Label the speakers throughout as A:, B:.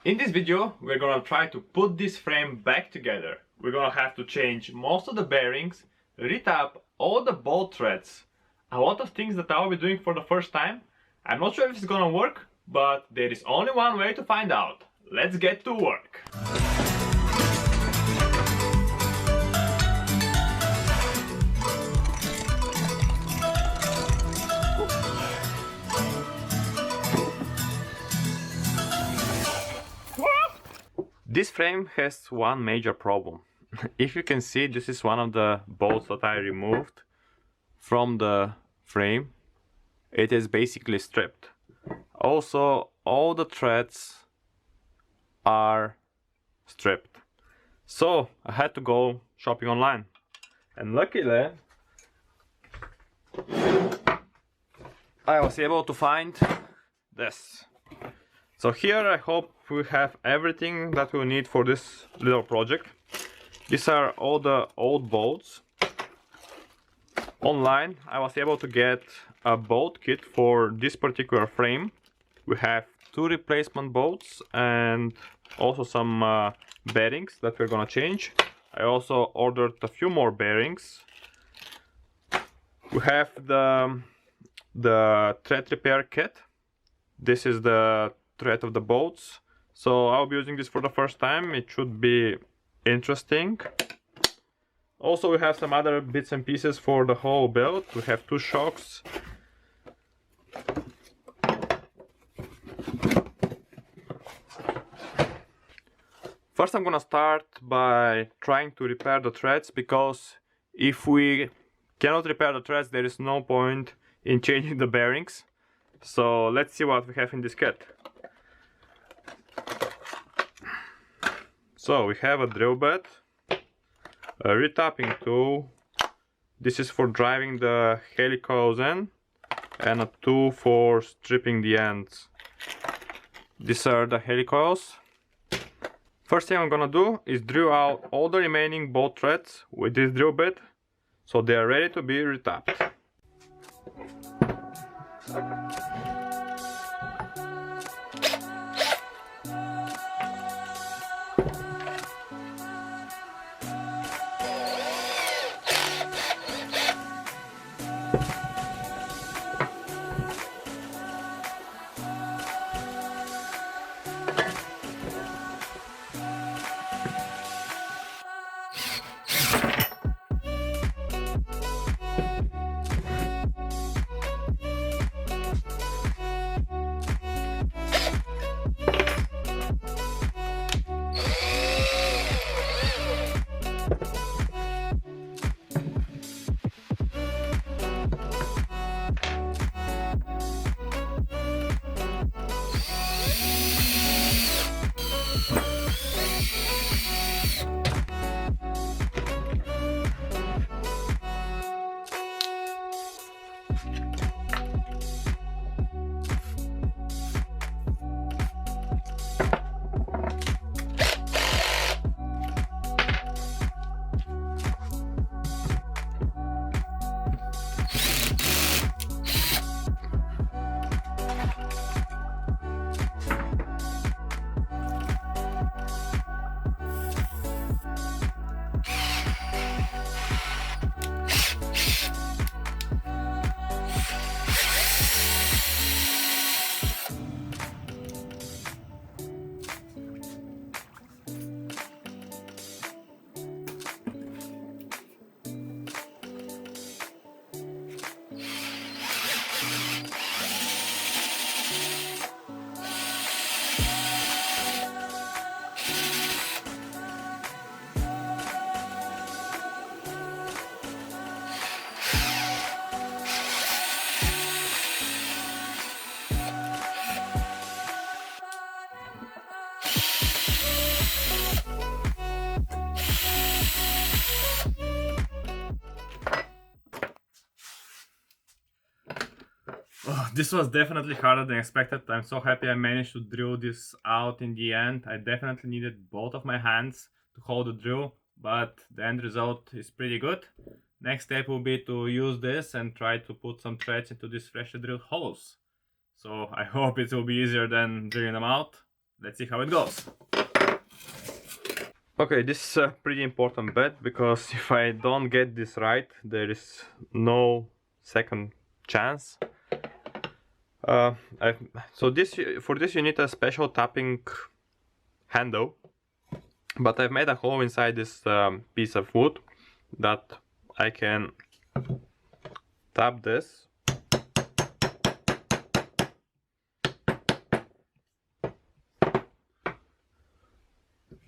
A: In this video, we're gonna try to put this frame back together. We're gonna have to change most of the bearings, retap all the bolt threads, a lot of things that I'll be doing for the first time. I'm not sure if it's gonna work, but there is only one way to find out. Let's get to work! This frame has one major problem. If you can see, this is one of the bolts that I removed from the frame. It is basically stripped. Also, all the threads are stripped. So I had to go shopping online. And luckily, I was able to find this. So here I hope we have everything that we need for this little project. These are all the old bolts. Online I was able to get a bolt kit for this particular frame. We have 2 replacement bolts and also some bearings that we're gonna change. I also ordered a few more bearings. We have the thread repair kit. This is the thread of the bolts, so I'll be using this for the first time. It should be interesting. Also, we have some other bits and pieces for the whole build. We have 2 shocks, first I'm gonna start by trying to repair the threads, because if we cannot repair the threads, there is no point in changing the bearings. So let's see what we have in this kit. So we have a drill bit, a retapping tool, this is for driving the helicoils in, and a tool for stripping the ends. These are the helicoils. First thing I'm gonna do is drill out all the remaining bolt threads with this drill bit, so they are ready to be retapped. Oh, this was definitely harder than expected. I'm so happy I managed to drill this out in the end. I definitely needed both of my hands to hold the drill, but the end result is pretty good. Next step will be to use this and try to put some threads into these freshly drilled holes. So I hope it will be easier than drilling them out. let's see how it goes. Okay, this is a pretty important bet, because if I don't get this right, there is no second chance. So for this you need a special tapping handle, but I've made a hole inside this piece of wood that I can tap this.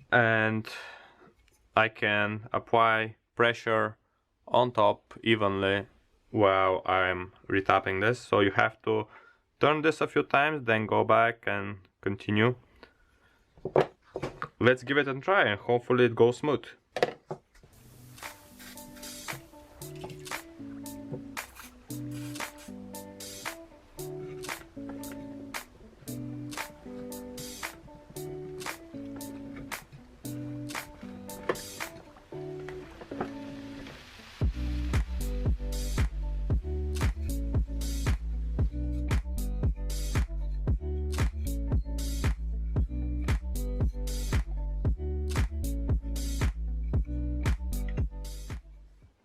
A: And I can apply pressure on top evenly while I'm retapping this. So you have to turn this a few times, then go back and continue. Let's give it a try and hopefully it goes smooth.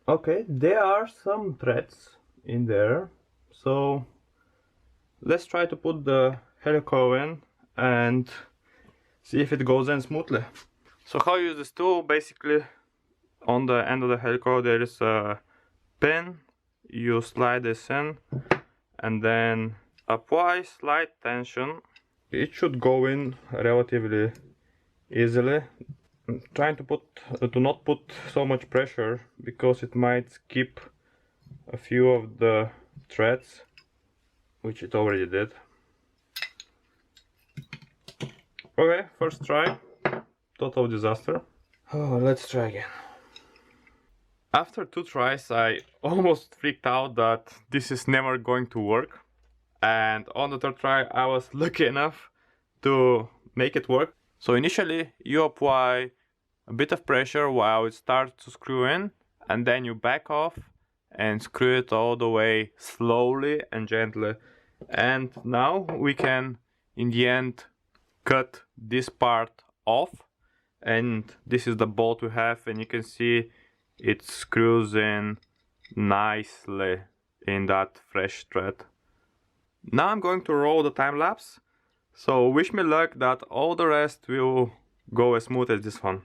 A: Okay, there are some threads in there, so let's try to put the helicoil in and see if it goes in smoothly. So how you use this tool, basically on the end of the helicoil there is a pin. You slide this in and then apply slight tension. It should go in relatively easily. I'm trying to not put so much pressure, because it might skip a few of the threads, which it already did. Okay, first try, total disaster. Oh, let's try again. After 2 tries I almost freaked out that this is never going to work, and on the 3rd try I was lucky enough to make it work. So initially you apply a bit of pressure while it starts to screw in, and then you back off and screw it all the way slowly and gently. And now we can in the end cut this part off, and this is the bolt we have, and you can see it screws in nicely in that fresh thread. Now I'm going to roll the time lapse, so wish me luck that all the rest will go as smooth as this one.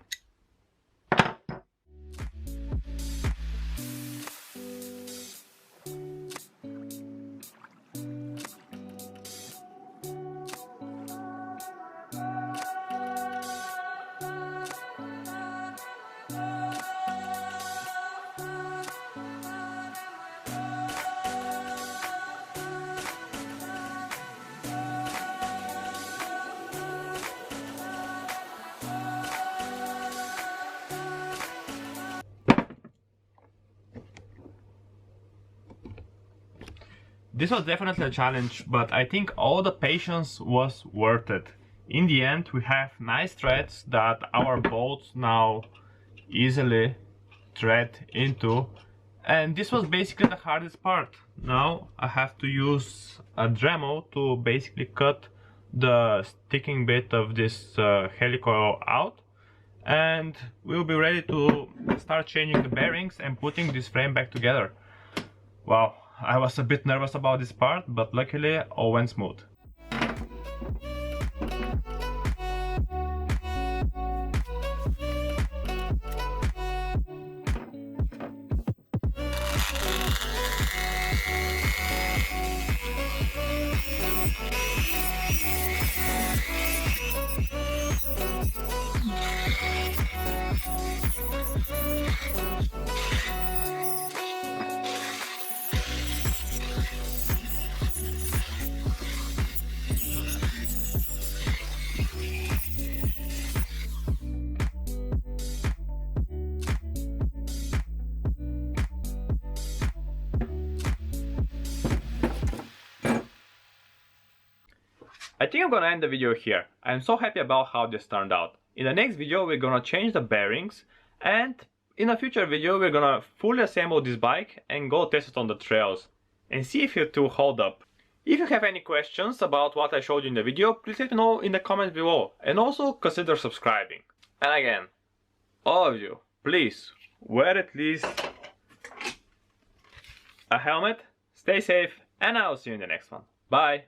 A: This was definitely a challenge, but I think all the patience was worth it. In the end we have nice threads that our bolts now easily thread into, and this was basically the hardest part. Now I have to use a Dremel to basically cut the sticking bit of this helicoil out, and we'll be ready to start changing the bearings and putting this frame back together. Wow, I was a bit nervous about this part, but luckily all went smooth. I think I'm gonna end the video here. I'm so happy about how this turned out. In the next video we're gonna change the bearings, and in a future video we're gonna fully assemble this bike and go test it on the trails and see if it will hold up. If you have any questions about what I showed you in the video, please let me know in the comments below, and also consider subscribing. And again, all of you, please wear at least a helmet, stay safe, and I'll see you in the next one. Bye!